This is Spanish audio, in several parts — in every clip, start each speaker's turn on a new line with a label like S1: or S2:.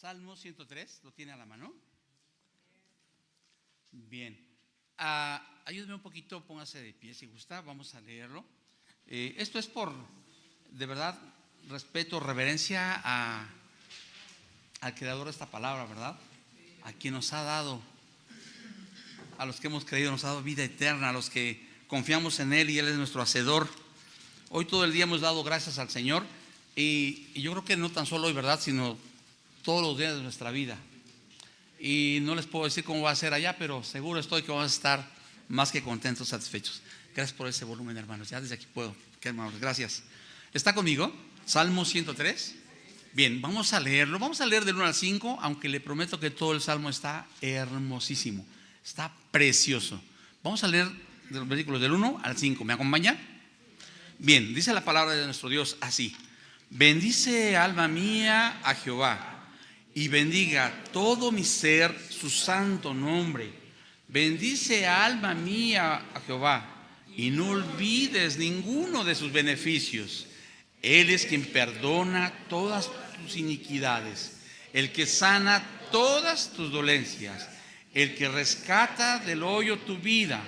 S1: Salmo 103, ¿lo tiene a la mano? Bien. Ayúdeme un poquito, póngase de pie si gusta, vamos a leerlo. Esto es por, de verdad, respeto, reverencia al creador de esta palabra, ¿verdad? A quien nos ha dado, a los que hemos creído, nos ha dado vida eterna, a los que confiamos en Él y Él es nuestro hacedor. Hoy todo el día hemos dado gracias al Señor y yo creo que no tan solo hoy, ¿verdad?, sino todos los días de nuestra vida. Y no les puedo decir cómo va a ser allá, pero seguro estoy que vamos a estar más que contentos, satisfechos. Gracias por ese volumen, hermanos. Ya desde aquí puedo. ¿Qué, hermanos? Gracias. ¿Está conmigo? Salmo 103. Bien, vamos a leerlo. Vamos a leer del 1 al 5, aunque le prometo que todo el salmo está hermosísimo. Está precioso. Vamos a leer de los versículos del 1 al 5. ¿Me acompaña? Bien, dice la palabra de nuestro Dios así: bendice, alma mía, a Jehová, y bendiga todo mi ser su santo nombre. Bendice, alma mía, a Jehová, y no olvides ninguno de sus beneficios. Él es quien perdona todas tus iniquidades, el que sana todas tus dolencias, el que rescata del hoyo tu vida,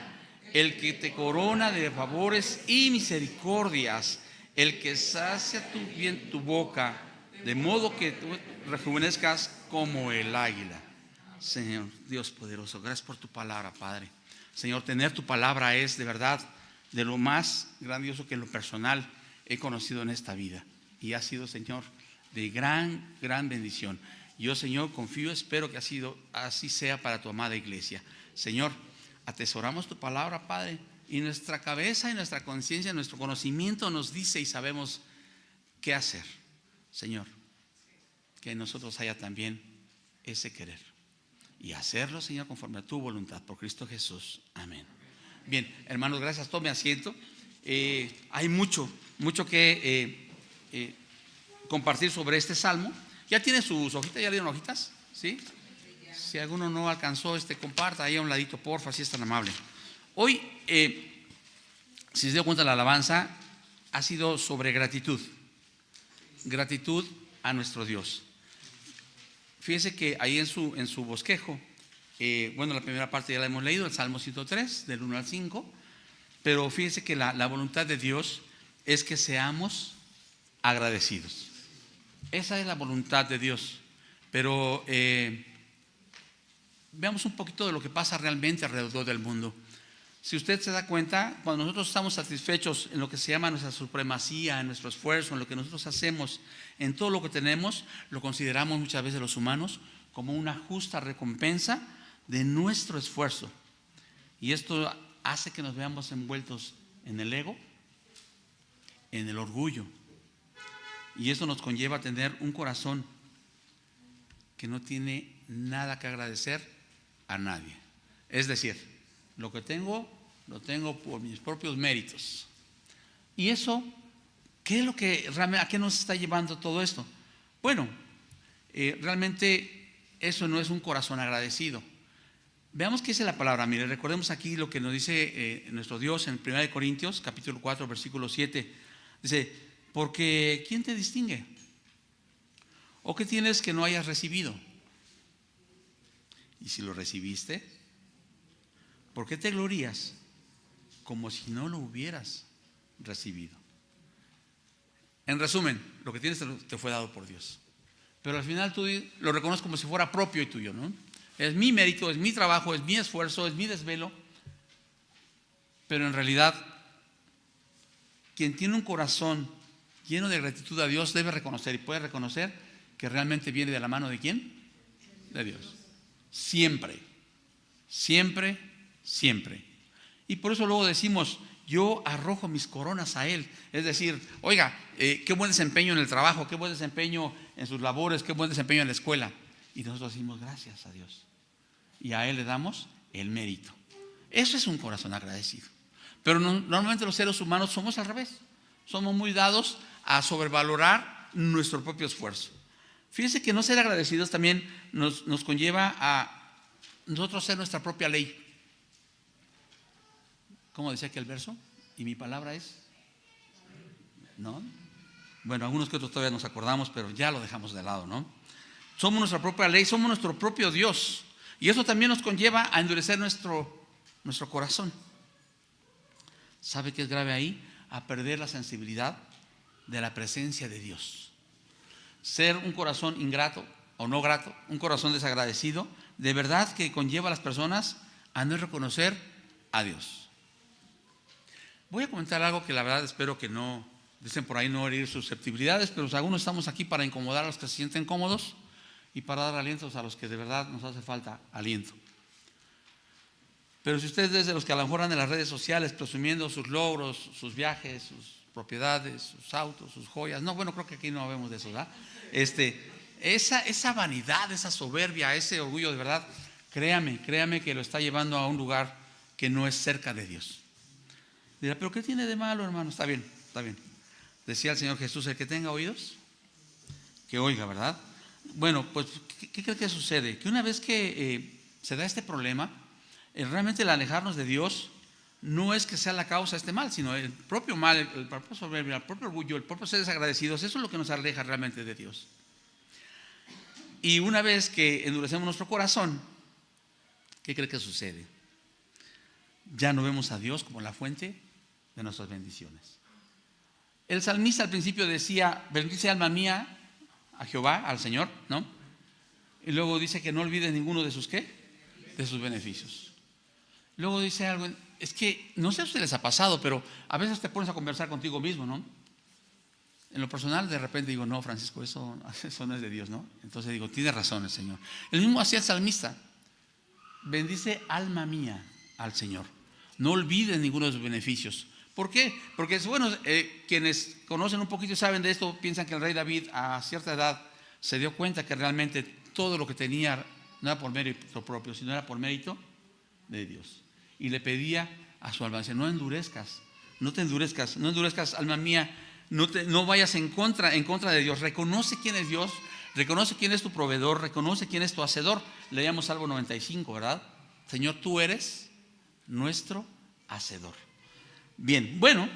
S1: el que te corona de favores y misericordias, el que sacia bien tu boca, de modo que tú rejuvenezcas como el águila. Señor Dios poderoso, gracias por tu palabra, Padre. Señor, tener tu palabra es de verdad de lo más grandioso que en lo personal he conocido en esta vida, y ha sido, Señor, de gran bendición. Yo, Señor, confío, espero que así sea para tu amada iglesia. Señor, atesoramos tu palabra, Padre, y nuestra cabeza y nuestra conciencia, nuestro conocimiento nos dice y sabemos qué hacer. Señor, que en nosotros haya también ese querer y hacerlo, Señor, conforme a tu voluntad, por Cristo Jesús. Amén. Bien, hermanos, gracias. Tome asiento. Hay mucho que compartir sobre este salmo. ¿Ya tiene sus hojitas? ¿Ya le dieron hojitas? ¿Sí? Si alguno no alcanzó, comparta ahí a un ladito, porfa, si es tan amable. Hoy, si se dio cuenta, la alabanza ha sido sobre gratitud. Gratitud a nuestro Dios. Fíjese que ahí en su bosquejo, la primera parte ya la hemos leído, el Salmo 103, del 1 al 5. Pero fíjese que la voluntad de Dios es que seamos agradecidos. Esa es la voluntad de Dios. Pero veamos un poquito de lo que pasa realmente alrededor del mundo. Si usted se da cuenta, cuando nosotros estamos satisfechos en lo que se llama nuestra supremacía, en nuestro esfuerzo, en lo que nosotros hacemos, en todo lo que tenemos, lo consideramos muchas veces los humanos como una justa recompensa de nuestro esfuerzo. Y esto hace que nos veamos envueltos en el ego, en el orgullo. Y eso nos conlleva a tener un corazón que no tiene nada que agradecer a nadie. Es decir, lo que tengo, lo tengo por mis propios méritos. Y eso, ¿qué es lo que realmente, a qué nos está llevando todo esto? Bueno, realmente eso no es un corazón agradecido. Veamos qué dice la palabra. Mire, recordemos aquí lo que nos dice nuestro Dios en 1 Corintios, capítulo 4, versículo 7. Dice: porque ¿quién te distingue? ¿O qué tienes que no hayas recibido? Y si lo recibiste, ¿por qué te glorías como si no lo hubieras recibido? En resumen, lo que tienes te fue dado por Dios, pero al final tú lo reconoces como si fuera propio y tuyo, ¿no? Es mi mérito, es mi trabajo, es mi esfuerzo, es mi desvelo. Pero en realidad, quien tiene un corazón lleno de gratitud a Dios debe reconocer y puede reconocer que realmente viene de la mano ¿de quién? De Dios. Siempre, siempre, siempre. Y por eso luego decimos: yo arrojo mis coronas a Él. Es decir, oiga, qué buen desempeño en el trabajo, qué buen desempeño en sus labores, qué buen desempeño en la escuela. Y nosotros decimos gracias a Dios, y a Él le damos el mérito. Eso es un corazón agradecido. Pero normalmente los seres humanos somos al revés. Somos muy dados a sobrevalorar nuestro propio esfuerzo. Fíjense que no ser agradecidos también nos conlleva a nosotros ser nuestra propia ley. ¿Cómo decía aquí el verso? Y mi palabra es, ¿no? Bueno, algunos que otros todavía nos acordamos, pero ya lo dejamos de lado, ¿no? Somos nuestra propia ley, somos nuestro propio Dios. Y eso también nos conlleva a endurecer nuestro corazón. ¿Sabe qué es grave ahí? A perder la sensibilidad de la presencia de Dios. Ser un corazón ingrato o no grato, un corazón desagradecido, de verdad que conlleva a las personas a no reconocer a Dios. Voy a comentar algo que la verdad espero que no, dicen por ahí, no herir susceptibilidades, pero algunos estamos aquí para incomodar a los que se sienten cómodos y para dar alientos a los que de verdad nos hace falta aliento. Pero si usted es de los que a lo mejor andan en las redes sociales presumiendo sus logros, sus viajes, sus propiedades, sus autos, sus joyas, no, bueno, creo que aquí no habemos de eso, ¿verdad? Esa vanidad, esa soberbia, ese orgullo, de verdad, créame que lo está llevando a un lugar que no es cerca de Dios. Dirá, ¿pero qué tiene de malo, hermano? Está bien. Decía el Señor Jesús, el que tenga oídos, que oiga, ¿verdad? Bueno, pues, ¿qué cree que sucede? Que una vez que se da este problema, realmente el alejarnos de Dios no es que sea la causa de este mal, sino el propio mal, el propio soberbia, el propio orgullo, el propio ser desagradecidos. Eso es lo que nos aleja realmente de Dios. Y una vez que endurecemos nuestro corazón, ¿qué cree que sucede? Ya no vemos a Dios como la fuente de nuestras bendiciones. El salmista al principio decía, bendice alma mía a Jehová, al Señor, ¿no? Y luego dice que no olvides ninguno de sus ¿qué? De sus beneficios. Luego dice algo, es que no sé si a ustedes les ha pasado, pero a veces te pones a conversar contigo mismo, ¿no? En lo personal de repente digo, no, Francisco, eso no es de Dios, ¿no? Entonces digo, tiene razón el Señor. El mismo hacía el salmista, bendice alma mía al Señor, no olvides ninguno de sus beneficios. ¿Por qué? Porque bueno, quienes conocen un poquito y saben de esto, piensan que el rey David a cierta edad se dio cuenta que realmente todo lo que tenía no era por mérito propio, sino era por mérito de Dios. Y le pedía a su alma, dice, no te endurezcas, alma mía, no vayas en contra de Dios. Reconoce quién es Dios, reconoce quién es tu proveedor, reconoce quién es tu hacedor. Leíamos Salmo 95, ¿verdad? Señor, tú eres nuestro hacedor. Bien, bueno,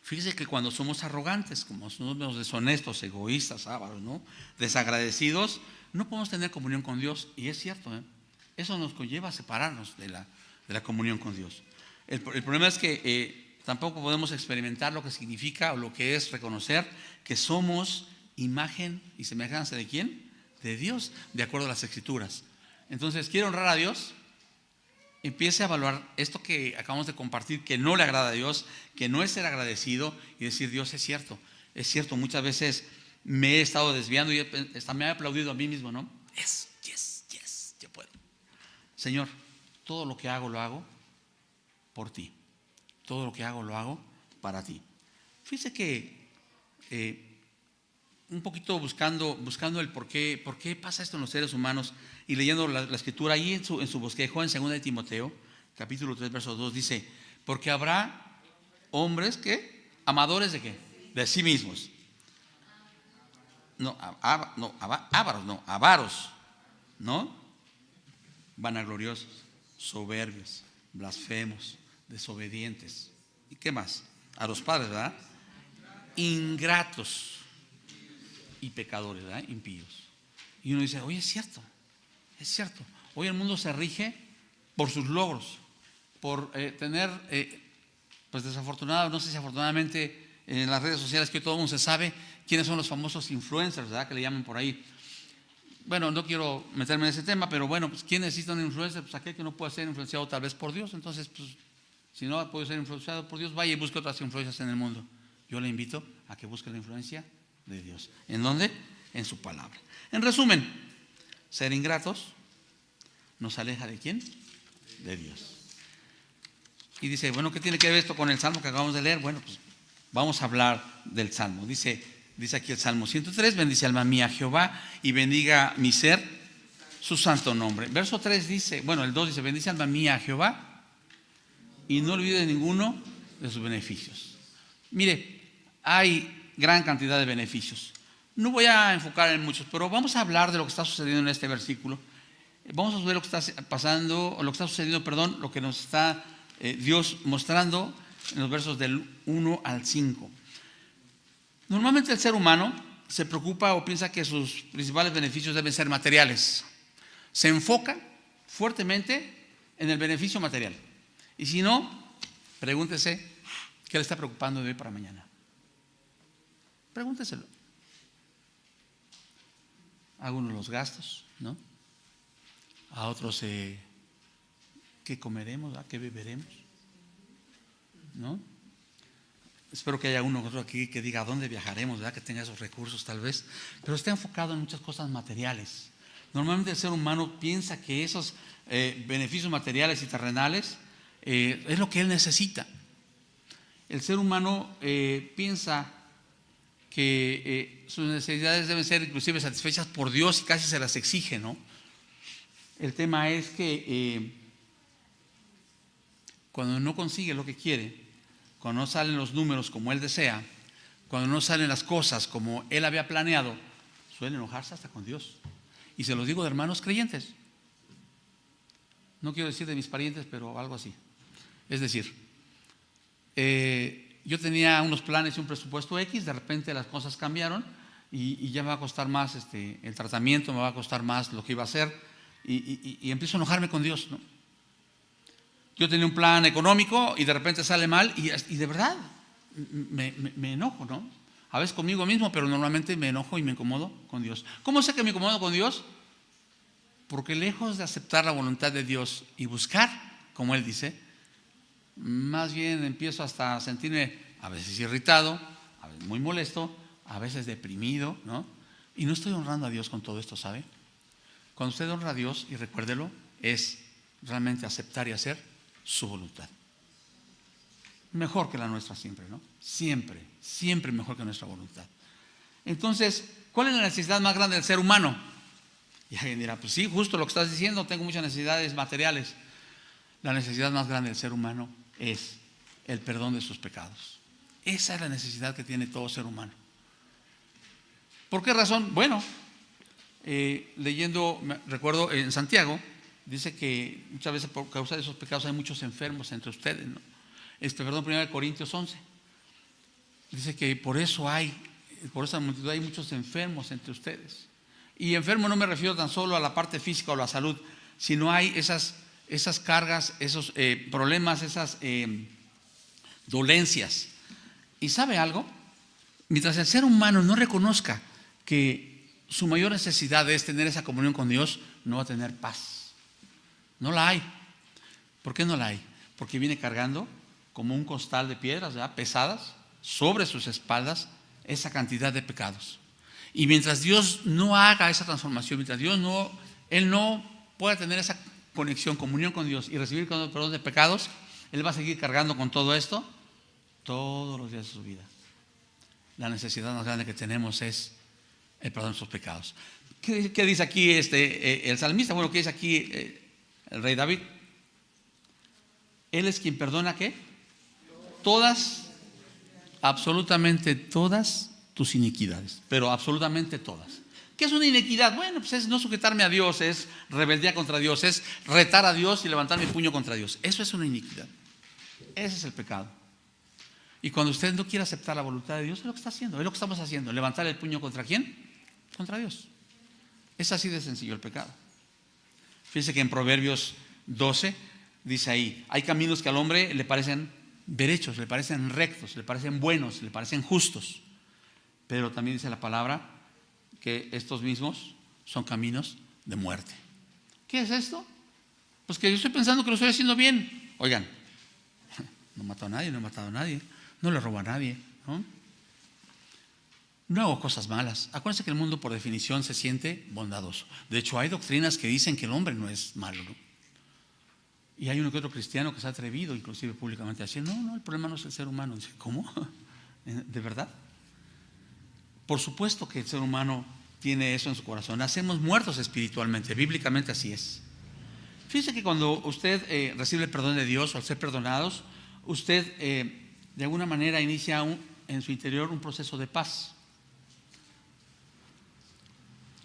S1: fíjese que cuando somos arrogantes, como somos deshonestos, egoístas, ávaros, ¿no? Desagradecidos, no podemos tener comunión con Dios. Y es cierto, eso nos conlleva a separarnos de la comunión con Dios. El problema es que tampoco podemos experimentar lo que significa o lo que es reconocer que somos imagen y semejanza ¿de quién? De Dios, de acuerdo a las Escrituras. Entonces, ¿quiere honrar a Dios? Empiece a evaluar esto que acabamos de compartir, que no le agrada a Dios, que no es ser agradecido y decir, Dios, es cierto, muchas veces me he estado desviando y hasta me he aplaudido a mí mismo, ¿no? Yes, yo puedo. Señor, todo lo que hago, lo hago por ti. Todo lo que hago, lo hago para ti. Fíjese que un poquito buscando el por qué pasa esto en los seres humanos y leyendo la Escritura ahí en su bosquejo en 2 de Timoteo, capítulo 3, verso 2, dice, porque habrá hombres que, amadores de qué? De sí mismos. Avaros, ¿no? Vanagloriosos, soberbios, blasfemos, desobedientes. ¿Y qué más? A los padres, ¿verdad? Ingratos y pecadores, ¿verdad? Impíos. Y uno dice, oye, es cierto. Hoy el mundo se rige por sus logros, por tener, pues desafortunado, no sé si afortunadamente, en las redes sociales que todo el mundo se sabe quiénes son los famosos influencers, ¿verdad? Que le llaman por ahí. Bueno, no quiero meterme en ese tema, pero bueno, pues ¿quién necesita un influencer? Pues aquel que no puede ser influenciado tal vez por Dios. Entonces, pues si no puede ser influenciado por Dios, vaya y busque otras influencias en el mundo. Yo le invito a que busque la influencia de Dios. ¿En dónde? En su palabra. En resumen, ser ingratos nos aleja ¿de quién? De Dios. Y dice, bueno, ¿qué tiene que ver esto con el Salmo que acabamos de leer? Bueno, pues vamos a hablar del Salmo. Dice aquí el Salmo 103, bendice alma mía a Jehová y bendiga mi ser su santo nombre. Verso 3 dice, bueno, el 2 dice, bendice alma mía a Jehová y no olvide ninguno de sus beneficios. Mire, hay gran cantidad de beneficios. No voy a enfocar en muchos, pero vamos a hablar de lo que está sucediendo en este versículo. Vamos a ver lo que está pasando, lo que está sucediendo, lo que nos está Dios mostrando en los versos del 1 al 5. Normalmente el ser humano se preocupa o piensa que sus principales beneficios deben ser materiales. Se enfoca fuertemente en el beneficio material. Y si no, pregúntese qué le está preocupando de hoy para mañana. Pregúnteselo. A algunos los gastos, ¿no? A otros qué comeremos, qué beberemos, ¿no? Espero que haya uno otro aquí que diga a dónde viajaremos, ¿verdad? Que tenga esos recursos tal vez, pero está enfocado en muchas cosas materiales. Normalmente el ser humano piensa que esos beneficios materiales y terrenales es lo que él necesita. El ser humano piensa que sus necesidades deben ser inclusive satisfechas por Dios y casi se las exige, ¿no? El tema es que cuando no consigue lo que quiere, cuando no salen los números como él desea, cuando no salen las cosas como él había planeado, suele enojarse hasta con Dios. Y se los digo de hermanos creyentes. No quiero decir de mis parientes, pero algo así. Es decir, yo tenía unos planes y un presupuesto X, de repente las cosas cambiaron y ya me va a costar más el tratamiento, me va a costar más lo que iba a hacer y empiezo a enojarme con Dios, ¿no? Yo tenía un plan económico y de repente sale mal y de verdad me enojo, ¿no? A veces conmigo mismo, pero normalmente me enojo y me incomodo con Dios. ¿Cómo sé que me incomodo con Dios? Porque lejos de aceptar la voluntad de Dios y buscar, como Él dice, más bien empiezo hasta a sentirme a veces irritado, a veces muy molesto, a veces deprimido, ¿no? Y no estoy honrando a Dios con todo esto, ¿sabe? Cuando usted honra a Dios, y recuérdelo, es realmente aceptar y hacer su voluntad. Mejor que la nuestra siempre, ¿no? Siempre, siempre mejor que nuestra voluntad. Entonces, ¿cuál es la necesidad más grande del ser humano? Y alguien dirá, pues sí, justo lo que estás diciendo, tengo muchas necesidades materiales. La necesidad más grande del ser humano es el perdón de sus pecados. Esa es la necesidad que tiene todo ser humano. ¿Por qué razón? Bueno, leyendo, recuerdo en Santiago, dice que muchas veces por causa de esos pecados hay muchos enfermos entre ustedes, ¿no? Perdón, 1 Corintios 11. Dice que por esa multitud hay muchos enfermos entre ustedes. Y enfermo no me refiero tan solo a la parte física o la salud, sino hay esas cargas, esos problemas, esas dolencias. ¿Y sabe algo? Mientras el ser humano no reconozca que su mayor necesidad es tener esa comunión con Dios, no va a tener paz. No la hay. ¿Por qué no la hay? Porque viene cargando como un costal de piedras, ¿verdad?, pesadas sobre sus espaldas esa cantidad de pecados. Y mientras Dios no haga esa transformación, mientras Él no pueda tener esa conexión, comunión con Dios y recibir el perdón de pecados, Él va a seguir cargando con todo esto todos los días de su vida. La necesidad más grande que tenemos es el perdón de sus pecados. ¿Qué dice aquí el salmista? Bueno, ¿qué dice aquí el rey David? Él es quien perdona, ¿qué? Todas, absolutamente todas tus iniquidades, pero absolutamente todas. ¿Qué es una iniquidad? Bueno, pues es no sujetarme a Dios, es rebeldía contra Dios, es retar a Dios y levantar mi puño contra Dios. Eso es una iniquidad. Ese es el pecado. Y cuando usted no quiere aceptar la voluntad de Dios, es lo que está haciendo, es lo que estamos haciendo. ¿Levantar el puño contra quién? Contra Dios. Es así de sencillo el pecado. Fíjense que en Proverbios 12 dice ahí, hay caminos que al hombre le parecen derechos, le parecen rectos, le parecen buenos, le parecen justos. Pero también dice la palabra que estos mismos son caminos de muerte. ¿Qué es esto? Pues que yo estoy pensando que lo estoy haciendo bien. Oigan, no mato a nadie, no he matado a nadie, no le robo a nadie, ¿no? No hago cosas malas. Acuérdense que el mundo por definición se siente bondadoso. De hecho, hay doctrinas que dicen que el hombre no es malo, ¿no? Y hay uno que otro cristiano que se ha atrevido, inclusive públicamente, a decir, no, el problema no es el ser humano. Dice, ¿cómo? ¿De verdad? Por supuesto que el ser humano tiene eso en su corazón. Nacemos muertos espiritualmente, bíblicamente así es. Fíjese que cuando usted recibe el perdón de Dios o al ser perdonados, usted de alguna manera inicia en su interior un proceso de paz.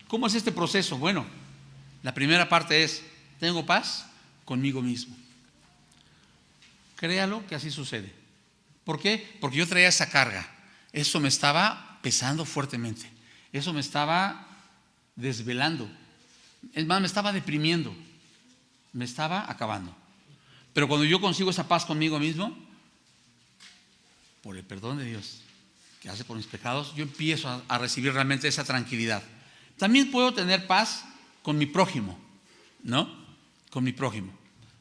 S1: ¿Cómo es este proceso? Bueno, la primera parte es, tengo paz conmigo mismo. Créalo que así sucede. ¿Por qué? Porque yo traía esa carga. Eso me estaba pesando fuertemente. Eso me estaba desvelando. Es más, me estaba deprimiendo. Me estaba acabando. Pero cuando yo consigo esa paz conmigo mismo, por el perdón de Dios que hace por mis pecados, yo empiezo a recibir realmente esa tranquilidad. También puedo tener paz con mi prójimo, ¿no? Con mi prójimo.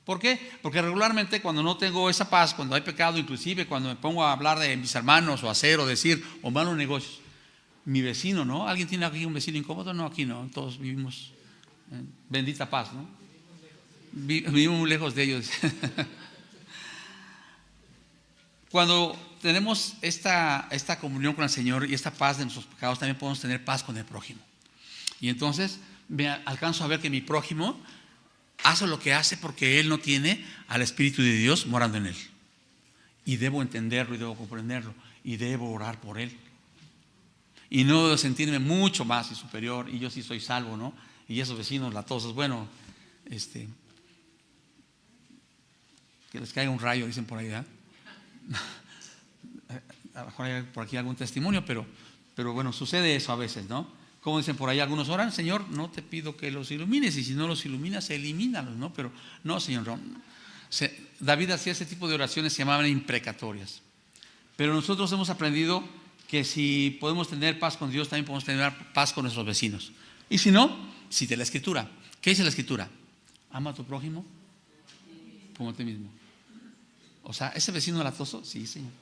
S1: ¿Por qué? Porque regularmente cuando no tengo esa paz, cuando hay pecado, inclusive cuando me pongo a hablar de mis hermanos o hacer o decir o malos negocios, mi vecino, ¿no? ¿Alguien tiene aquí un vecino incómodo? No, aquí no, todos vivimos en bendita paz, ¿no? Vivimos muy lejos de ellos. Cuando tenemos esta comunión con el Señor y esta paz de nuestros pecados, también podemos tener paz con el prójimo. Y entonces me alcanzo a ver que mi prójimo hace lo que hace porque él no tiene al Espíritu de Dios morando en él. Y debo entenderlo y debo comprenderlo y debo orar por él. Y no debo sentirme mucho más y superior, y yo sí soy salvo, ¿no? Y esos vecinos latosos, bueno, que les caiga un rayo, dicen por ahí, ¿verdad? A lo mejor hay por aquí algún testimonio, pero bueno, sucede eso a veces, ¿no? Como dicen por ahí algunos, oran, Señor, no te pido que los ilumines, y si no los iluminas, elimínalos, ¿no? Pero no, Señor, no. David hacía ese tipo de oraciones, se llamaban imprecatorias. Pero nosotros hemos aprendido que si podemos tener paz con Dios, también podemos tener paz con nuestros vecinos. Y si no, cite la Escritura. ¿Qué dice la Escritura? Ama a tu prójimo como a ti mismo. O sea, ese vecino latoso, sí, Señor.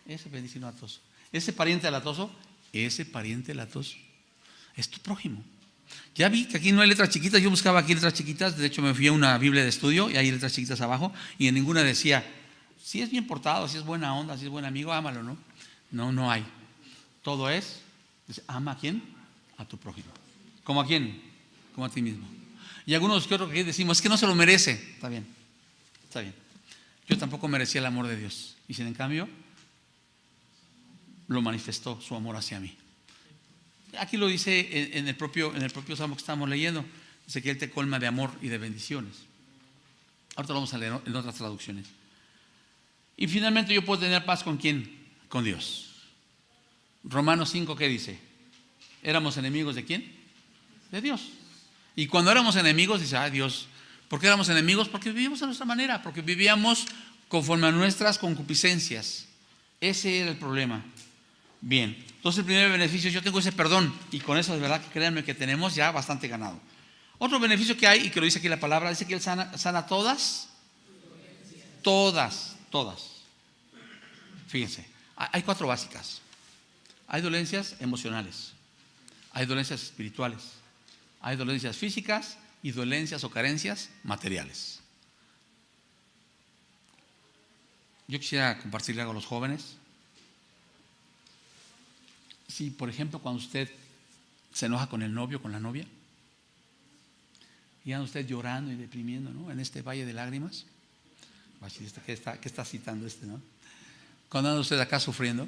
S1: Ese vecino latoso. Ese pariente latoso, ese pariente latoso. Es tu prójimo. Ya vi que aquí no hay letras chiquitas. Yo buscaba aquí letras chiquitas. De hecho, me fui a una Biblia de estudio y hay letras chiquitas abajo. Y en ninguna decía, si es bien portado, si es buena onda, si es buen amigo, ámalo, ¿no? No hay. Todo es, ama a quién? A tu prójimo. ¿Cómo a quién? Como a ti mismo. Y algunos que otros que decimos, es que no se lo merece. Está bien, está bien. Yo tampoco merecía el amor de Dios. Y sin en cambio, lo manifestó su amor hacia mí. Aquí lo dice en el propio salmo que estamos leyendo. Dice que Él te colma de amor y de bendiciones. Ahorita lo vamos a leer en otras traducciones. Y finalmente yo puedo tener paz ¿con quién? Con Dios. Romanos 5, ¿qué dice? ¿Éramos enemigos de quién? De Dios. Y cuando éramos enemigos, dice, Dios, ¿por qué éramos enemigos? Porque vivíamos a nuestra manera, porque vivíamos conforme a nuestras concupiscencias. Ese era el problema. Bien, entonces el primer beneficio, yo tengo ese perdón, y con eso de verdad que créanme que tenemos ya bastante ganado. Otro beneficio que hay, y que lo dice aquí la palabra, dice que Él sana todas. Fíjense, hay 4 básicas. Hay dolencias emocionales, hay dolencias espirituales, hay dolencias físicas y dolencias o carencias materiales. Yo quisiera compartirle algo a los jóvenes. Si, por ejemplo, cuando usted se enoja con el novio, con la novia, y anda usted llorando y deprimiendo, ¿no? En este valle de lágrimas, ¿qué está citando ¿no? Cuando anda usted acá sufriendo,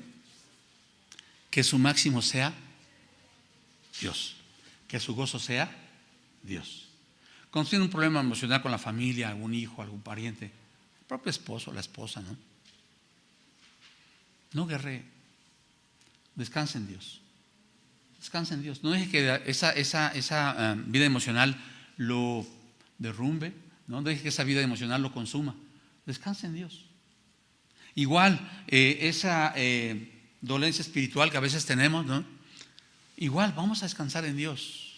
S1: que su máximo sea Dios, que su gozo sea Dios. Cuando tiene un problema emocional con la familia, algún hijo, algún pariente, el propio esposo, la esposa, ¿no? No guerree, descanse en Dios. Descanse en Dios. No deje que esa vida emocional lo derrumbe, no deje que esa vida emocional lo consuma. Descanse en Dios. Igual, esa dolencia espiritual que a veces tenemos, ¿no? Igual, vamos a descansar en Dios.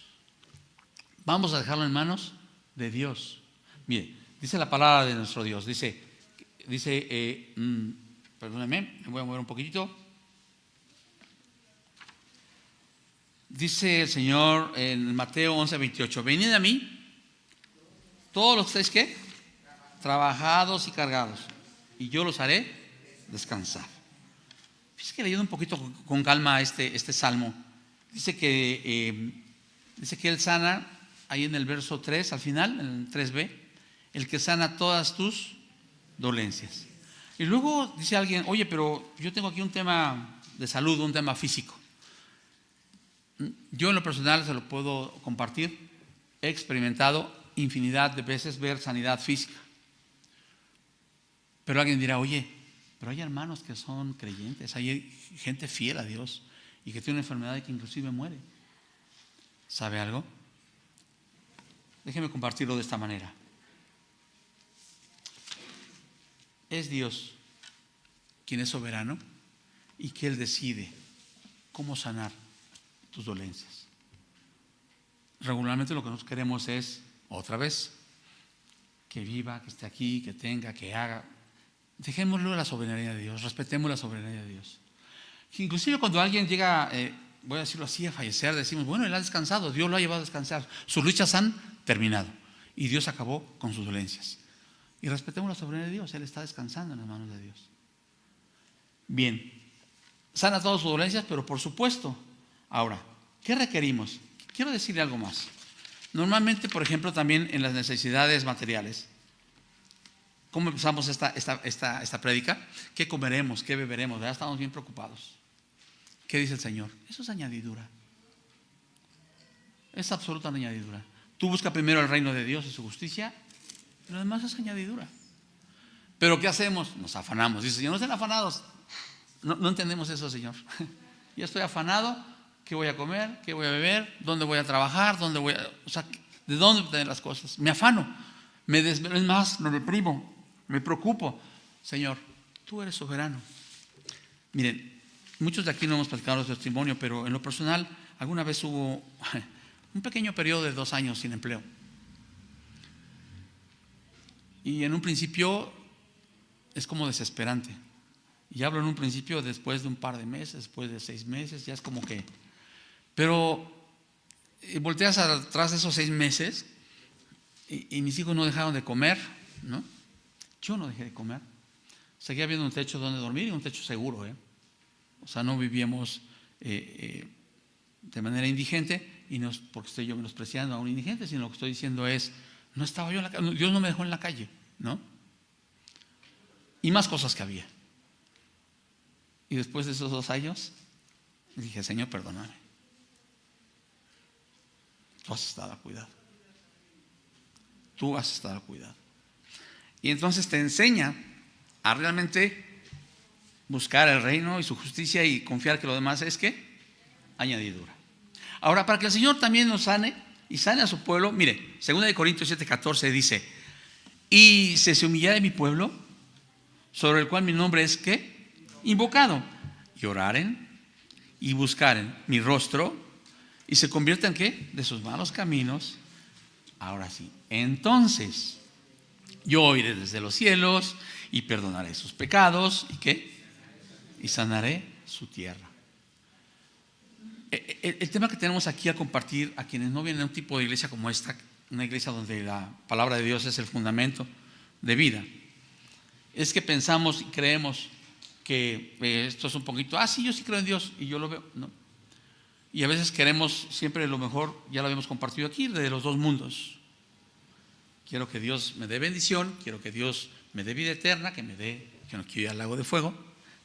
S1: Vamos a dejarlo en manos de Dios. Mire, dice la palabra de nuestro Dios. Dice, perdónenme, me voy a mover un poquitito. Dice el Señor en Mateo 11:28, venid a mí, todos los que estáis, ¿qué? Trabajados y cargados, y yo los haré descansar. Fíjese que leyendo un poquito con calma este salmo, dice que Él sana, ahí en el verso 3, al final, en el 3b, el que sana todas tus dolencias. Y luego dice alguien, oye, pero yo tengo aquí un tema de salud, un tema físico. Yo en lo personal se lo puedo compartir. He experimentado infinidad de veces ver sanidad física. Pero alguien dirá, oye, pero hay hermanos que son creyentes, hay gente fiel a Dios y que tiene una enfermedad y que inclusive muere. ¿Sabe algo? Déjeme compartirlo de esta manera. Es Dios quien es soberano y que Él decide cómo sanar tus dolencias. Regularmente lo que nosotros queremos es, otra vez, que viva, que esté aquí, que tenga, que haga. Dejémoslo a la soberanía de Dios, respetemos la soberanía de Dios. Inclusive cuando alguien llega, voy a decirlo así, a fallecer, decimos, bueno, Él ha descansado, Dios lo ha llevado a descansar, sus luchas han terminado y Dios acabó con sus dolencias. Y respetemos la soberanía de Dios, Él está descansando en las manos de Dios. Bien, sana todas sus dolencias, pero por supuesto, ahora, ¿qué requerimos? Quiero decirle algo más. Normalmente, por ejemplo, también en las necesidades materiales, ¿cómo empezamos esta prédica? ¿Qué comeremos? ¿Qué beberemos? ¿Verdad? Estamos bien preocupados. ¿Qué dice el Señor? Eso es añadidura. Es absoluta añadidura. Tú busca primero el reino de Dios y su justicia, y lo demás es añadidura. Pero ¿qué hacemos? Nos afanamos. Dice, Señor, no estén afanados. No entendemos eso, Señor. Ya estoy afanado. ¿Qué voy a comer? ¿Qué voy a beber? ¿Dónde voy a trabajar? O sea, ¿de dónde obtener las cosas? Me afano. Es más, me deprimo. Me preocupo. Señor, tú eres soberano. Miren, muchos de aquí no hemos platicado nuestro testimonio, pero en lo personal, alguna vez hubo un pequeño periodo de 2 años sin empleo. Y en un principio es como desesperante. Y hablo en un principio después de un par de meses, después de 6 meses, ya es como que… Pero volteas atrás de esos 6 meses y mis hijos no dejaron de comer, ¿no? Yo no dejé de comer. Seguía habiendo un techo donde dormir y un techo seguro, ¿eh? O sea, no vivíamos de manera indigente, y no es porque estoy yo menospreciando a un indigente, sino lo que estoy diciendo es, no estaba yo en la calle, Dios no me dejó en la calle, ¿no? Y más cosas que había. Y después de esos 2 años, dije, Señor, perdóname. Tú has estado a cuidado. Tú has estado a cuidado. Y entonces te enseña a realmente buscar el reino y su justicia y confiar que lo demás es ¿qué? Añadidura. Ahora, para que el Señor también nos sane y sane a su pueblo, mire, 2 Corintios 7:14 dice, y se humillará mi pueblo, sobre el cual mi nombre es ¿qué? Invocado, y oraren y buscaren mi rostro y se conviertan ¿qué? De sus malos caminos. Ahora sí, entonces yo oiré desde los cielos y perdonaré sus pecados y ¿qué? Y sanaré su tierra. El tema que tenemos aquí a compartir a quienes no vienen a un tipo de iglesia como esta, una iglesia donde la palabra de Dios es el fundamento de vida, es que pensamos y creemos que esto es un poquito, sí, yo sí creo en Dios y yo lo veo, no. Y a veces queremos siempre lo mejor, ya lo habíamos compartido aquí, de los 2 mundos. Quiero que Dios me dé bendición, quiero que Dios me dé vida eterna, que no quiero ir al lago de fuego,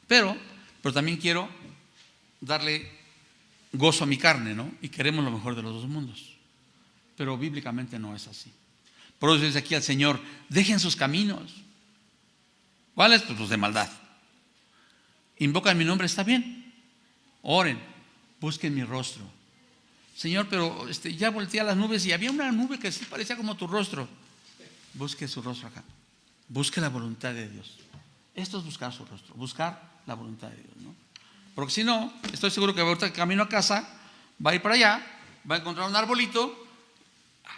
S1: pero también quiero darle gozo a mi carne, ¿no? Y queremos lo mejor de los 2 mundos. Pero bíblicamente no es así. Por eso dice aquí al Señor, dejen sus caminos. ¿Cuáles? Pues los de maldad. Invocan mi nombre, está bien. Oren, busquen mi rostro. Señor, pero ya volteé a las nubes y había una nube que sí parecía como tu rostro. Busque su rostro acá. Busque la voluntad de Dios. Esto es buscar su rostro, buscar la voluntad de Dios, ¿no? Porque si no, estoy seguro que ahorita camino a casa, va a ir para allá, va a encontrar un arbolito.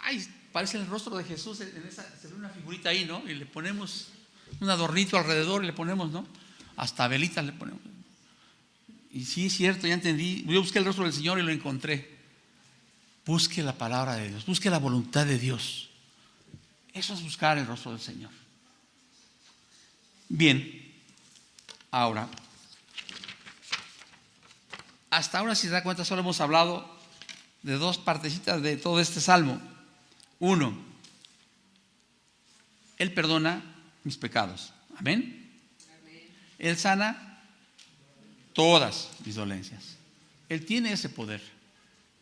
S1: Ay, parece el rostro de Jesús se ve una figurita ahí, ¿no? Y le ponemos un adornito alrededor y le ponemos, ¿no? Hasta velitas le ponemos. Y sí, es cierto, ya entendí. Yo busqué el rostro del Señor y lo encontré. Busque la palabra de Dios, busque la voluntad de Dios. Eso es buscar el rostro del Señor. Bien, ahora, hasta ahora, si se da cuenta, solo hemos hablado de 2 partecitas de todo este salmo. 1, Él perdona mis pecados. Amén. Él sana todas mis dolencias. Él tiene ese poder,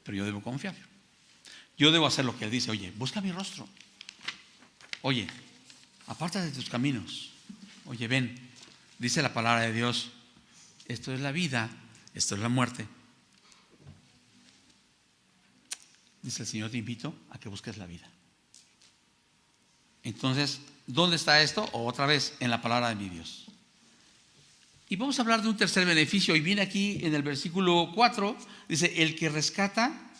S1: pero yo debo confiar. Yo debo hacer lo que Él dice. Oye, busca mi rostro. Oye, apártate de tus caminos. Oye, ven, dice la palabra de Dios, esto es la vida, esto es la muerte. dice el Señor, te invito a que busques la vida. Entonces, ¿dónde está esto? Otra vez, en la palabra de mi Dios. Y vamos a hablar de un tercer beneficio. Y viene aquí en el versículo 4, dice, el que rescata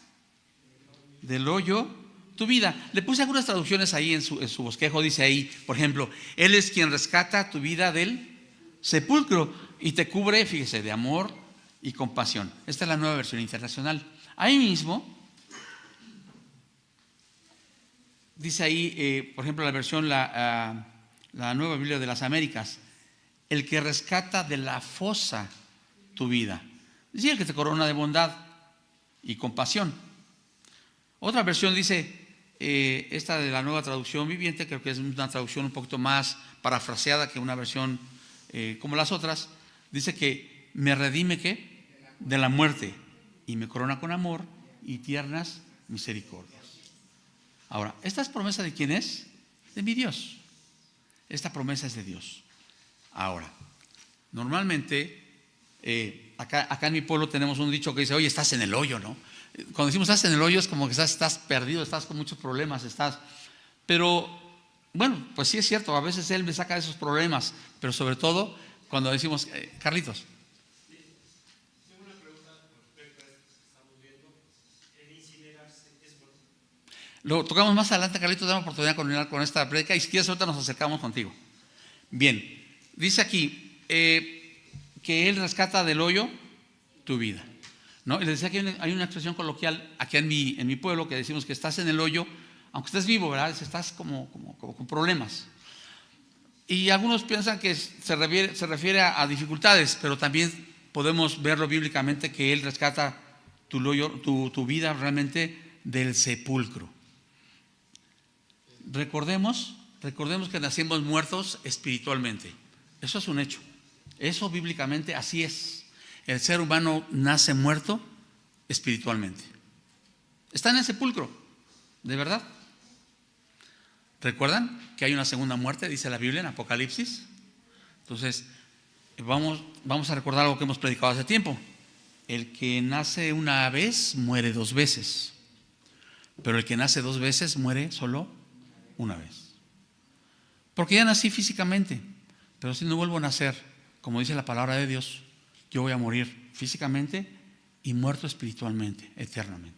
S1: del hoyo tu vida. Le puse algunas traducciones ahí en su bosquejo. Dice ahí, por ejemplo, Él es quien rescata tu vida del sepulcro y te cubre, fíjese, de amor y compasión. Esta es la Nueva Versión Internacional. Ahí mismo dice ahí, por ejemplo, la versión, la Nueva Biblia de las Américas, el que rescata de la fosa tu vida. Dice, el que te corona de bondad y compasión. Otra versión dice, esta de la Nueva Traducción Viviente, creo que es una traducción un poquito más parafraseada que una versión como las otras, dice que me redime ¿qué? De la muerte y me corona con amor y tiernas misericordias. Ahora, ¿esta es promesa de quién es? De mi Dios. Esta promesa es de Dios. Ahora, normalmente, acá en mi pueblo tenemos un dicho que dice, oye, estás en el hoyo, ¿no? Cuando decimos estás en el hoyo es como que estás perdido, estás con muchos problemas, pero bueno, pues sí es cierto, a veces Él me saca de esos problemas, pero sobre todo cuando decimos, Carlitos.
S2: Tengo una pregunta respecto a esto que estamos viendo. El incinerarse es bueno.
S1: Lo tocamos más adelante, Carlitos, dame oportunidad de continuar con esta prédica y si quieres ahorita nos acercamos contigo. Bien, dice aquí que Él rescata del hoyo tu vida, ¿no? Y les decía que hay una expresión coloquial aquí en mi pueblo que decimos que estás en el hoyo, aunque estés vivo, ¿verdad? Estás como con problemas. Y algunos piensan que se refiere a dificultades, pero también podemos verlo bíblicamente que Él rescata tu vida realmente del sepulcro. Recordemos que nacimos muertos espiritualmente. Eso es un hecho. Eso bíblicamente así es. El ser humano nace muerto espiritualmente. Está en el sepulcro, de verdad. ¿Recuerdan que hay una segunda muerte? Dice la Biblia en Apocalipsis. Entonces, vamos a recordar algo que hemos predicado hace tiempo. El que nace una vez muere dos veces, pero el que nace dos veces muere solo una vez. Porque ya nací físicamente, pero si no vuelvo a nacer, como dice la palabra de Dios, yo voy a morir físicamente y muerto espiritualmente, eternamente.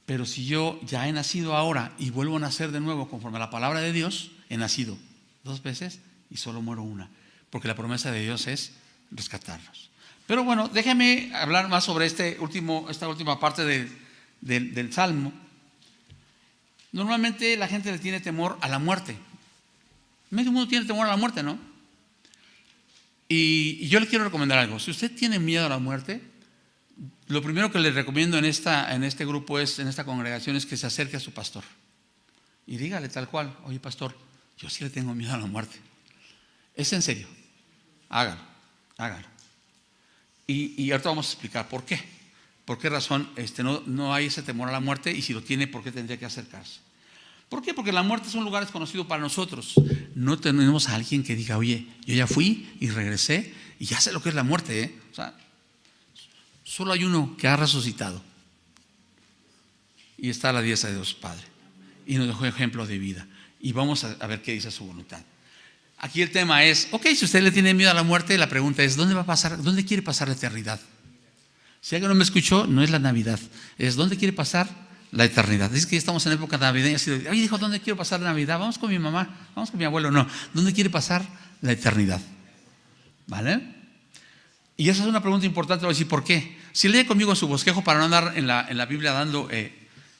S1: Pero si yo ya he nacido ahora y vuelvo a nacer de nuevo conforme a la palabra de Dios, he nacido dos veces y solo muero una, porque la promesa de Dios es rescatarnos. Pero bueno, déjame hablar más sobre esta última parte del Salmo. Normalmente la gente le tiene temor a la muerte. Medio mundo tiene temor a la muerte, ¿no? Y yo le quiero recomendar algo. Si usted tiene miedo a la muerte, lo primero que le recomiendo en este grupo, en esta congregación, es que se acerque a su pastor y dígale tal cual: oye, pastor, yo sí le tengo miedo a la muerte. Es en serio, hágalo. Y ahorita vamos a explicar por qué. ¿Por qué razón no hay ese temor a la muerte? Y si lo tiene, ¿por qué tendría que acercarse? ¿Por qué? Porque la muerte es un lugar desconocido para nosotros. No tenemos a alguien que diga: oye, yo ya fui y regresé y ya sé lo que es la muerte, O sea, solo hay uno que ha resucitado y está a la diestra de Dios Padre y nos dejó ejemplo de vida. Y vamos a ver qué dice su voluntad. Aquí el tema es, si usted le tiene miedo a la muerte, la pregunta es: ¿dónde quiere pasar la eternidad? Si alguien no me escuchó, no es la Navidad, es ¿dónde quiere pasar la eternidad? Dice que ya estamos en época navideña. Oye, dijo, ¿dónde quiero pasar la Navidad? Vamos con mi mamá, vamos con mi abuelo. No, ¿dónde quiere pasar la eternidad? ¿Vale? Y esa es una pregunta importante. Voy a decir, ¿por qué? Si lee conmigo en su bosquejo para no andar en la Biblia dando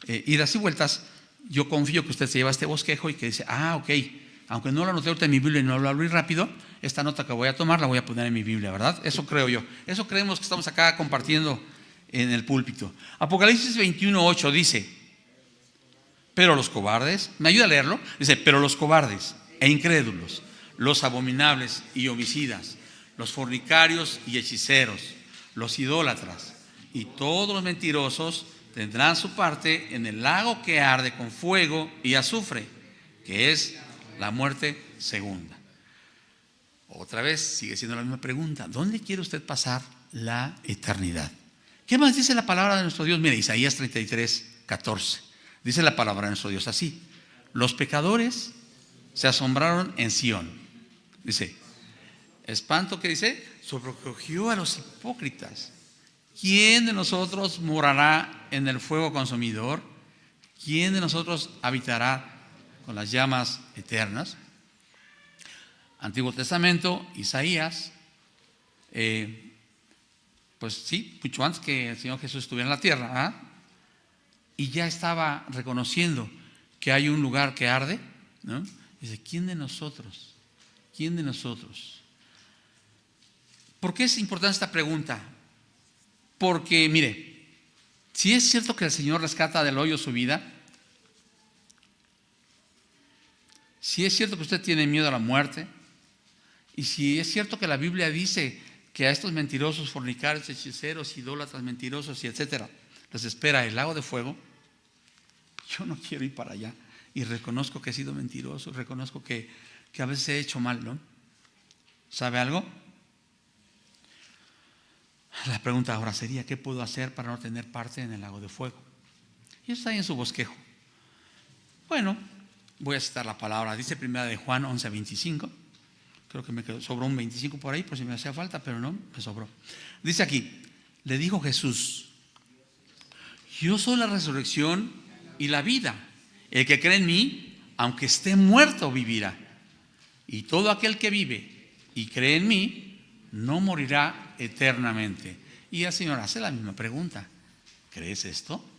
S1: idas y vueltas, yo confío que usted se lleva este bosquejo y que dice: aunque no lo anoté ahorita en mi Biblia y no lo abrí rápido, esta nota que voy a tomar la voy a poner en mi Biblia, ¿verdad? Eso creo yo. Eso creemos que estamos acá compartiendo en el púlpito. Apocalipsis 21:8 dice: pero los cobardes, ¿me ayuda a leerlo? Dice: pero los cobardes e incrédulos, los abominables y homicidas, los fornicarios y hechiceros, los idólatras y todos los mentirosos tendrán su parte en el lago que arde con fuego y azufre, que es la muerte segunda. Otra vez sigue siendo la misma pregunta: ¿dónde quiere usted pasar la eternidad? ¿Qué más dice la palabra de nuestro Dios? Mire, Isaías 33, 14. Dice la palabra de nuestro Dios así: los pecadores se asombraron en Sión. Dice, espanto que dice, sobrecogió a los hipócritas. ¿Quién de nosotros morará en el fuego consumidor? ¿Quién de nosotros habitará con las llamas eternas? Antiguo Testamento, Isaías, pues sí, mucho antes que el Señor Jesús estuviera en la tierra, y ya estaba reconociendo que hay un lugar que arde, ¿no? Dice, ¿quién de nosotros? ¿Quién de nosotros? ¿Por qué es importante esta pregunta? Porque, mire, si es cierto que el Señor rescata del hoyo su vida, si es cierto que usted tiene miedo a la muerte, y si es cierto que la Biblia dice que a estos mentirosos, fornicarios, hechiceros, idólatras, mentirosos y etcétera, les espera el lago de fuego, yo no quiero ir para allá. Y reconozco que he sido mentiroso, reconozco que a veces he hecho mal, ¿no? ¿Sabe algo? La pregunta ahora sería, ¿qué puedo hacer para no tener parte en el lago de fuego? Y eso está ahí en su bosquejo. Bueno, voy a citar la palabra. Dice primera de Juan 11:25. Creo que me sobró un 25 por ahí, por si me hacía falta, pero no, me sobró. Dice aquí, le dijo Jesús, yo soy la resurrección y la vida. El que cree en mí, aunque esté muerto, vivirá. Y todo aquel que vive y cree en mí, no morirá eternamente. Y el Señor hace la misma pregunta. ¿Crees esto?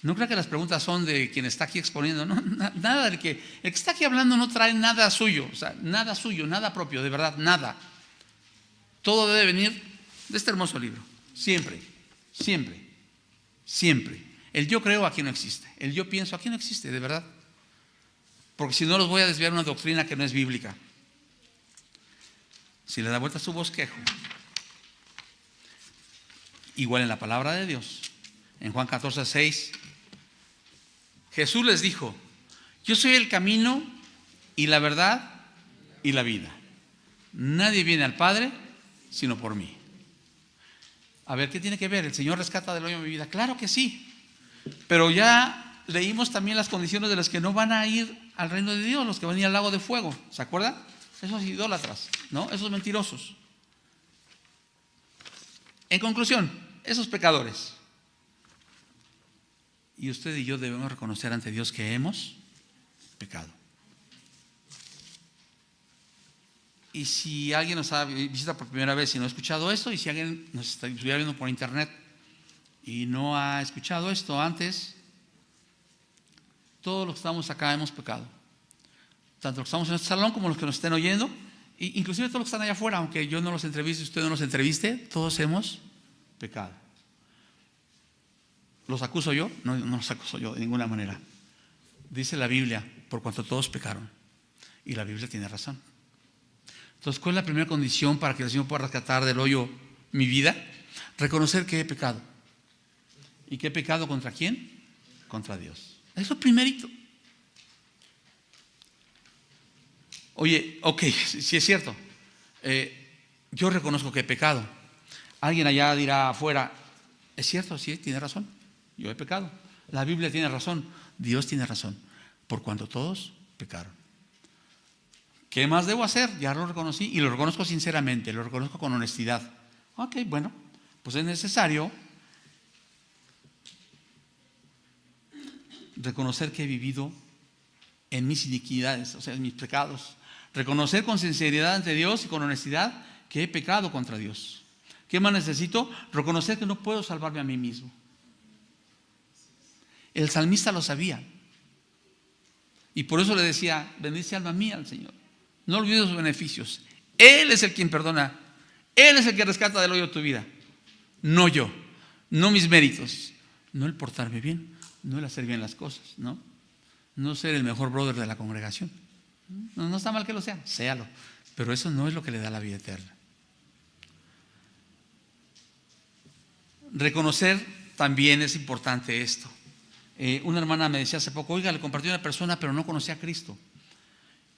S1: No creo que las preguntas son de quien está aquí exponiendo. No, nada del el que está aquí hablando no trae nada suyo. O sea, nada suyo, nada propio, de verdad, nada. Todo debe venir de este hermoso libro. Siempre, siempre, siempre. El yo creo aquí no existe. El yo pienso aquí no existe, de verdad. Porque si no los voy a desviar una doctrina que no es bíblica. Si le da vuelta a su bosquejo, igual en la palabra de Dios, en Juan 14:6, Jesús les dijo, yo soy el camino y la verdad y la vida. Nadie viene al Padre sino por mí. A ver, ¿qué tiene que ver? ¿El Señor rescata del hoyo mi vida? Claro que sí. Pero ya leímos también las condiciones de los que no van a ir al reino de Dios, los que van a ir al lago de fuego. ¿Se acuerdan? Esos idólatras, ¿no? Esos mentirosos. En conclusión, esos pecadores. Y usted y yo debemos reconocer ante Dios que hemos pecado. Y si alguien nos visita por primera vez y no ha escuchado esto, y si alguien nos estuviera viendo por internet y no ha escuchado esto antes, todos los que estamos acá hemos pecado. Tanto los que estamos en este salón como los que nos estén oyendo, e inclusive todos los que están allá afuera, aunque yo no los entreviste y usted no los entreviste, todos hemos pecado. ¿Los acuso yo? No, no los acuso yo de ninguna manera. Dice la Biblia, por cuanto todos pecaron. Y la Biblia tiene razón. Entonces, ¿cuál es la primera condición para que el Señor pueda rescatar del hoyo mi vida? Reconocer que he pecado. ¿Y que he pecado contra quién? Contra Dios. Es lo primerito. Oye, ok, si es cierto. Yo reconozco que he pecado. Alguien allá dirá afuera, es cierto, sí, tiene razón. Yo he pecado. La Biblia tiene razón. Dios tiene razón. Por cuanto todos pecaron. ¿Qué más debo hacer? Ya lo reconocí y lo reconozco sinceramente, lo reconozco con honestidad. Ok, bueno, pues es necesario reconocer que he vivido en mis iniquidades, o sea, en mis pecados. Reconocer con sinceridad ante Dios y con honestidad que he pecado contra Dios. ¿Qué más necesito? Reconocer que no puedo salvarme a mí mismo. El salmista lo sabía. Y por eso le decía, bendice alma mía al Señor. No olvides sus beneficios. Él es el quien perdona. Él es el que rescata del hoyo tu vida. No yo. No mis méritos. No el portarme bien. No el hacer bien las cosas. No ser el mejor brother de la congregación. No está mal que lo sea. Séalo. Pero eso no es lo que le da la vida eterna. Reconocer también es importante esto. Una hermana me decía hace poco, oiga, le compartió a una persona pero no conocía a Cristo.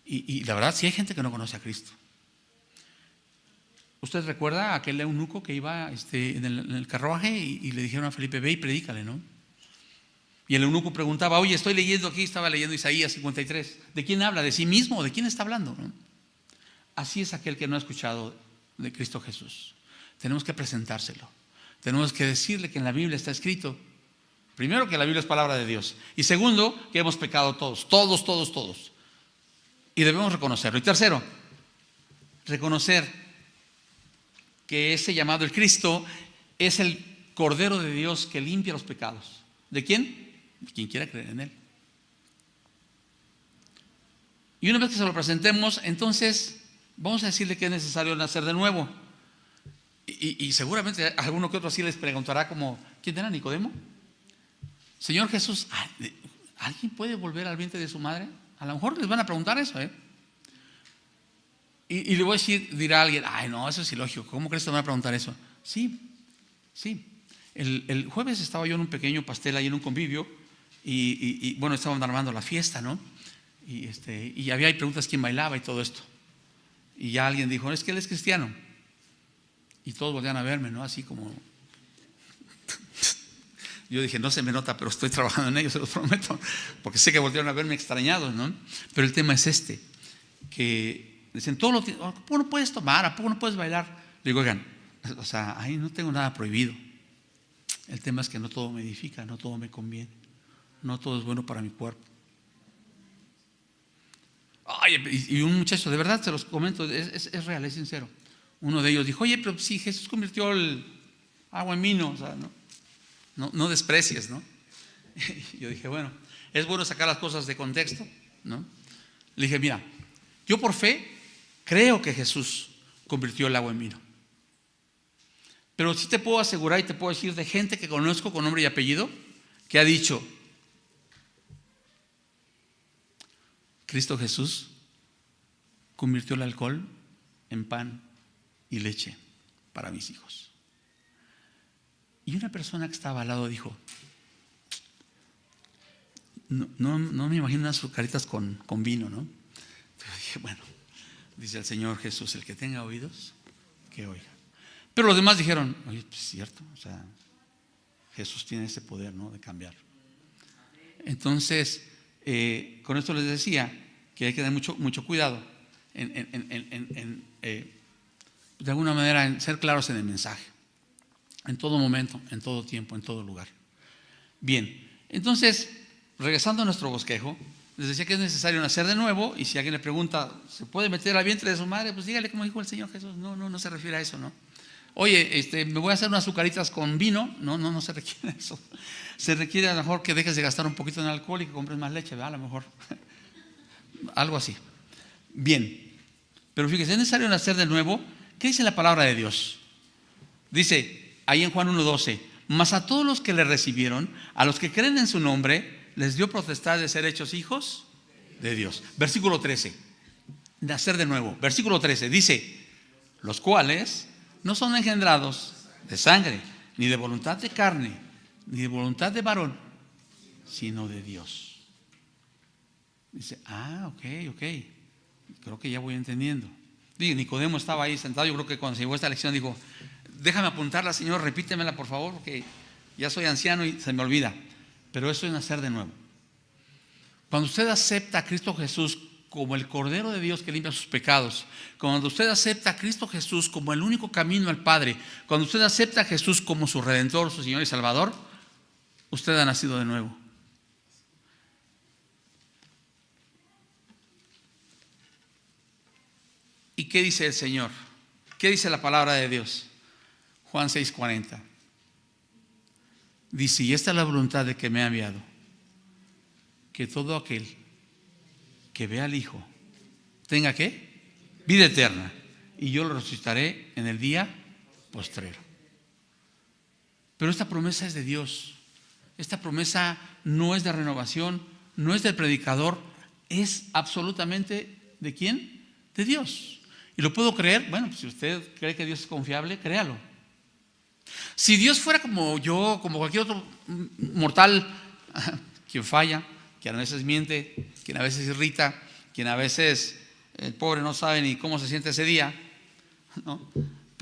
S1: Y la verdad sí hay gente que no conoce a Cristo. ¿Usted recuerda aquel eunuco que iba en el carruaje y le dijeron a Felipe, ve y predícale, ¿no? Y el eunuco preguntaba, oye, estoy leyendo aquí, estaba leyendo Isaías 53. ¿De quién habla? ¿De sí mismo? ¿De quién está hablando? ¿No? Así es aquel que no ha escuchado de Cristo Jesús. Tenemos que presentárselo. Tenemos que decirle que en la Biblia está escrito, primero, que la Biblia es palabra de Dios. Y segundo, que hemos pecado todos. Y debemos reconocerlo. Y tercero, reconocer que ese llamado el Cristo es el Cordero de Dios que limpia los pecados. ¿De quién? De quien quiera creer en Él. Y una vez que se lo presentemos, entonces vamos a decirle que es necesario nacer de nuevo. Y seguramente a alguno que otro así les preguntará como, ¿quién era Nicodemo? Señor Jesús, ¿alguien puede volver al vientre de su madre? A lo mejor les van a preguntar eso, Y le voy a decir, dirá alguien, ay no, eso es ilógico, ¿cómo crees que me van a preguntar eso? Sí. El jueves estaba yo en un pequeño pastel ahí en un convivio y bueno, estaban armando la fiesta, ¿no? Y había preguntas quién bailaba y todo esto. Y ya alguien dijo, es que él es cristiano. Y todos volvían a verme, ¿no? Así como... Yo dije, no se me nota, pero estoy trabajando en ello, se los prometo. Porque sé que volvieron a verme extrañados, ¿no? Pero el tema es que dicen, ¿a poco no puedes tomar? ¿A poco no puedes bailar? Le digo, oigan, o sea, ahí no tengo nada prohibido. El tema es que no todo me edifica, no todo me conviene, no todo es bueno para mi cuerpo. Ay, y un muchacho, de verdad se los comento, es real, es sincero. Uno de ellos dijo, oye, pero si Jesús convirtió el agua en vino, o sea, no desprecies, ¿no? Y yo dije, bueno, es bueno sacar las cosas de contexto, ¿no? Le dije, mira, yo por fe creo que Jesús convirtió el agua en vino. Pero sí te puedo asegurar y te puedo decir de gente que conozco con nombre y apellido que ha dicho, Cristo Jesús convirtió el alcohol en pan y leche para mis hijos. Y una persona que estaba al lado dijo, no me imagino unas azucaritas con vino, ¿no? Entonces dije, bueno, dice el Señor Jesús, el que tenga oídos, que oiga. Pero los demás dijeron, oye, pues es cierto, o sea, Jesús tiene ese poder, ¿no? De cambiar. Entonces, con esto les decía que hay que tener mucho cuidado de alguna manera en ser claros en el mensaje, en todo momento, en todo tiempo, en todo lugar. Bien, entonces, regresando a nuestro bosquejo, les decía que es necesario nacer de nuevo. Y si alguien le pregunta, ¿se puede meter al vientre de su madre? Pues dígale como dijo el Señor Jesús. No se refiere a eso, ¿no? Oye, me voy a hacer unas azucaritas con vino. No se requiere eso. Se requiere a lo mejor que dejes de gastar un poquito en alcohol y que compres más leche, ¿verdad? A lo mejor algo así. Bien, pero fíjese, es necesario nacer de nuevo. ¿Qué dice la palabra de Dios? Dice ahí en Juan 1:12, mas a todos los que le recibieron, a los que creen en su nombre, les dio potestad de ser hechos hijos de Dios. Versículo 13, nacer de nuevo. Versículo 13 dice, los cuales no son engendrados de sangre, ni de voluntad de carne, ni de voluntad de varón, sino de Dios. Dice, ok, creo que ya voy entendiendo. Digo, Nicodemo estaba ahí sentado. Yo creo que cuando se llegó esta lección dijo, déjame apuntarla, Señor, repítemela por favor, porque ya soy anciano y se me olvida. Pero eso es nacer de nuevo. Cuando usted acepta a Cristo Jesús como el Cordero de Dios que limpia sus pecados, cuando usted acepta a Cristo Jesús como el único camino al Padre, cuando usted acepta a Jesús como su Redentor, su Señor y Salvador, usted ha nacido de nuevo. ¿Y qué dice el Señor? ¿Qué dice la palabra de Dios? Juan 6:40. Dice, y esta es la voluntad de que me ha enviado, que todo aquel que vea al Hijo tenga ¿qué? Vida eterna, y yo lo resucitaré en el día postrero. Pero esta promesa es de Dios. Esta promesa no es de renovación, no es del predicador, es absolutamente ¿de quién? De Dios. ¿Y lo puedo creer? Bueno, pues si usted cree que Dios es confiable, créalo. Si Dios fuera como yo, como cualquier otro mortal, quien falla, quien a veces miente, quien a veces irrita, quien a veces el pobre no sabe ni cómo se siente ese día, ¿no?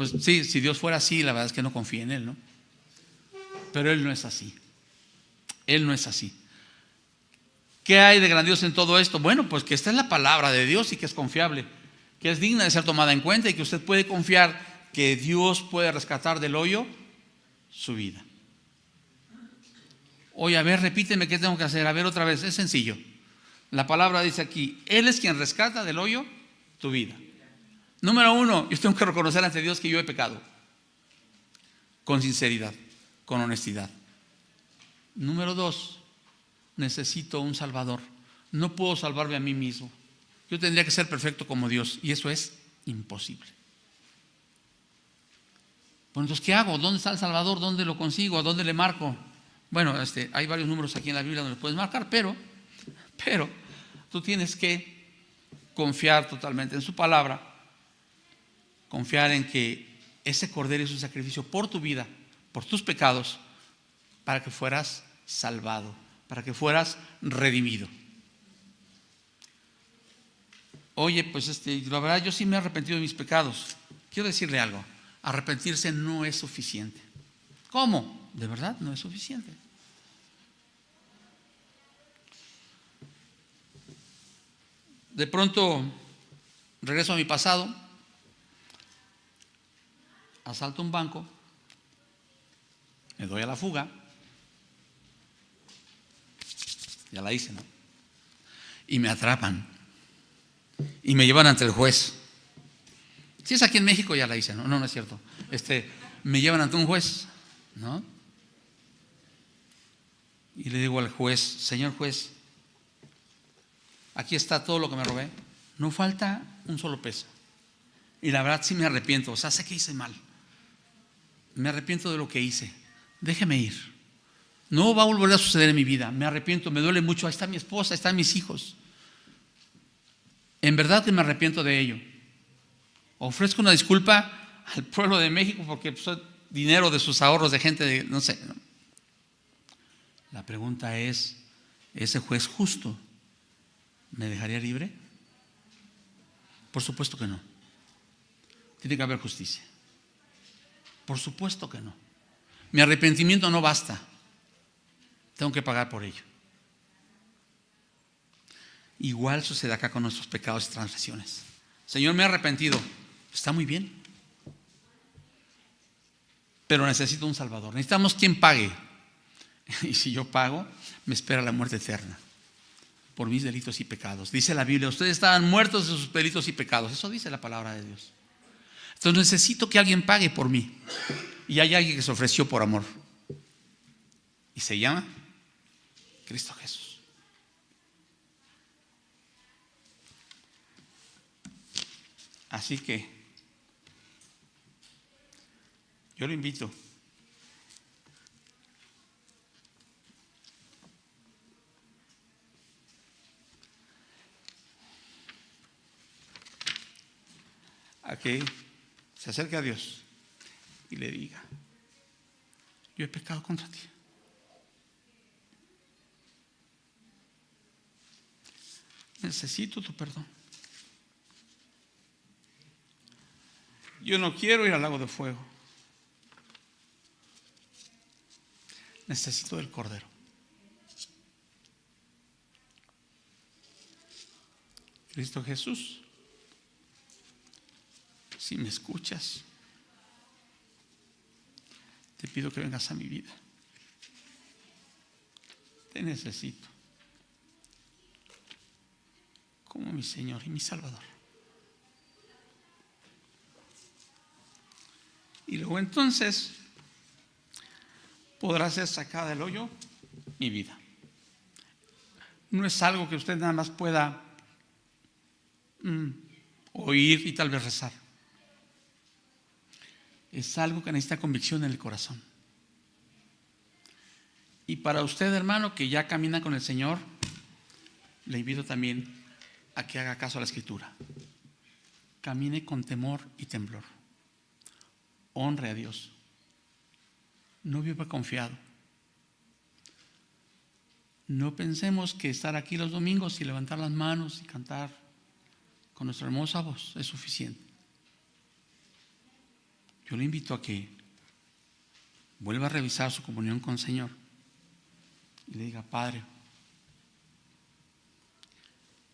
S1: Pues sí, si Dios fuera así, la verdad es que no confía en Él, ¿no? Pero Él no es así. Él no es así. ¿Qué hay de grandioso en todo esto? Bueno, pues que esta es la palabra de Dios y que es confiable, que es digna de ser tomada en cuenta y que usted puede confiar que Dios puede rescatar del hoyo su vida. Oye, a ver, repíteme qué tengo que hacer. A ver otra vez, es sencillo. La palabra dice aquí, Él es quien rescata del hoyo tu vida. Número uno, yo tengo que reconocer ante Dios que yo he pecado. Con sinceridad, con honestidad. Número dos, necesito un Salvador. No puedo salvarme a mí mismo. Yo tendría que ser perfecto como Dios y eso es imposible. Bueno, entonces, ¿qué hago? ¿Dónde está el Salvador? ¿Dónde lo consigo? ¿A dónde le marco? Bueno, hay varios números aquí en la Biblia donde lo puedes marcar, pero tú tienes que confiar totalmente en su palabra, confiar en que ese cordero es un sacrificio por tu vida, por tus pecados, para que fueras salvado, para que fueras redimido. Oye, pues la verdad yo sí me he arrepentido de mis pecados. Quiero decirle algo, arrepentirse no es suficiente. ¿Cómo? De verdad no es suficiente. De pronto regreso a mi pasado, asalto un banco, me doy a la fuga, ya la hice, ¿no? Y me atrapan y me llevan ante el juez. Si es aquí en México ya la hice, ¿no? No es cierto. Me llevan ante un juez, ¿no? Y le digo al juez, señor juez, aquí está todo lo que me robé, no falta un solo peso. Y la verdad sí me arrepiento, o sea, sé que hice mal. Me arrepiento de lo que hice. Déjeme ir. No va a volver a suceder en mi vida. Me arrepiento, me duele mucho. Ahí está mi esposa, ahí están mis hijos. En verdad que me arrepiento de ello. Ofrezco una disculpa al pueblo de México porque dinero de sus ahorros de gente, no sé. La pregunta es, ¿ese juez justo me dejaría libre? Por supuesto que no. Tiene que haber justicia. Por supuesto que no. Mi arrepentimiento no basta. Tengo que pagar por ello. Igual sucede acá con nuestros pecados y transgresiones. Señor, me he arrepentido. Está muy bien. Pero necesito un Salvador. Necesitamos quien pague. Y si yo pago, me espera la muerte eterna por mis delitos y pecados. Dice la Biblia, ustedes estaban muertos de sus delitos y pecados. Eso dice la palabra de Dios. Entonces necesito que alguien pague por mí. Y hay alguien que se ofreció por amor. Y se llama Cristo Jesús. Así que yo lo invito a que se acerque a Dios y le diga, yo he pecado contra ti. Necesito tu perdón. Yo no quiero ir al lago de fuego. Necesito del Cordero. Cristo Jesús, si me escuchas, te pido que vengas a mi vida. Te necesito como mi Señor y mi Salvador. Y luego entonces podrá ser sacada del hoyo mi vida. No es algo que usted nada más pueda oír y tal vez rezar. Es algo que necesita convicción en el corazón. Y para usted, hermano, que ya camina con el Señor, le invito también a que haga caso a la Escritura. Camine con temor y temblor. Honre a Dios. No viva confiado. No pensemos que estar aquí los domingos y levantar las manos y cantar con nuestra hermosa voz es suficiente. yo le invito a que vuelva a revisar su comunión con el Señor y le diga: Padre,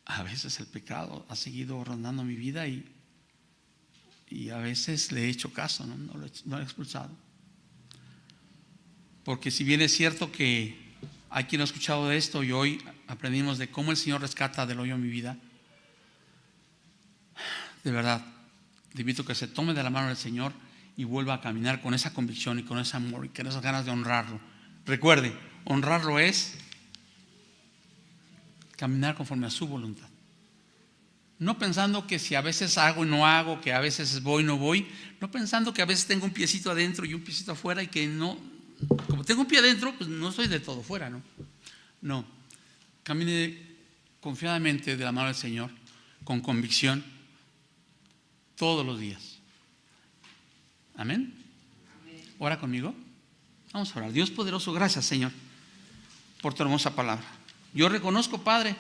S1: a veces el pecado ha seguido rondando mi vida y a veces le he hecho caso, no lo he expulsado. Porque si bien es cierto que hay quien ha escuchado de esto y hoy aprendimos de cómo el Señor rescata del hoyo mi vida, de verdad, te invito a que se tome de la mano del Señor y vuelva a caminar con esa convicción y con ese amor y con esas ganas de honrarlo. Recuerde, honrarlo es caminar conforme a su voluntad. No pensando que si a veces hago y no hago, que a veces voy y no voy, no pensando que a veces tengo un piecito adentro y un piecito afuera y que no, como tengo un pie adentro, pues no soy de todo fuera, ¿no? No, camine confiadamente de la mano del Señor, con convicción, todos los días. Amén. Ora conmigo. Vamos a orar. Dios poderoso, gracias, Señor, por tu hermosa palabra. Yo reconozco, Padre,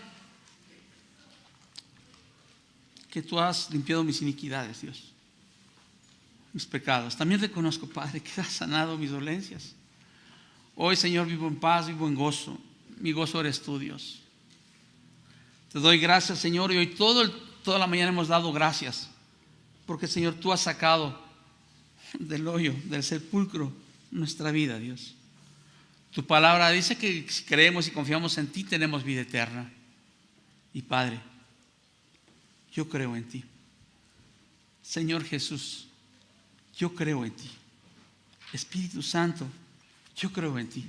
S1: que tú has limpiado mis iniquidades, Dios, mis pecados. También reconozco, Padre, que has sanado mis dolencias. Hoy, Señor, vivo en paz, vivo en gozo. Mi gozo eres tú, Dios. Te doy gracias, Señor, y hoy toda la mañana hemos dado gracias, porque, Señor, tú has sacado del hoyo, del sepulcro, nuestra vida, Dios. Tu palabra dice que si creemos y confiamos en ti, tenemos vida eterna. Y, Padre, yo creo en ti. Señor Jesús, yo creo en ti. Espíritu Santo, yo creo en ti.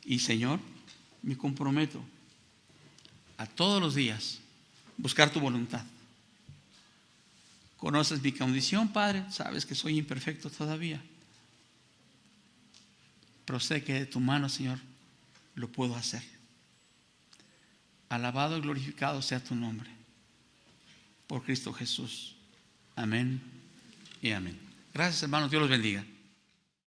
S1: Y, Señor, me comprometo a todos los días buscar tu voluntad. Conoces mi condición, Padre, sabes que soy imperfecto todavía, pero sé que de tu mano, Señor, lo puedo hacer. Alabado y glorificado sea tu nombre, por Cristo Jesús. Amén y amén. Gracias, hermanos, Dios los bendiga.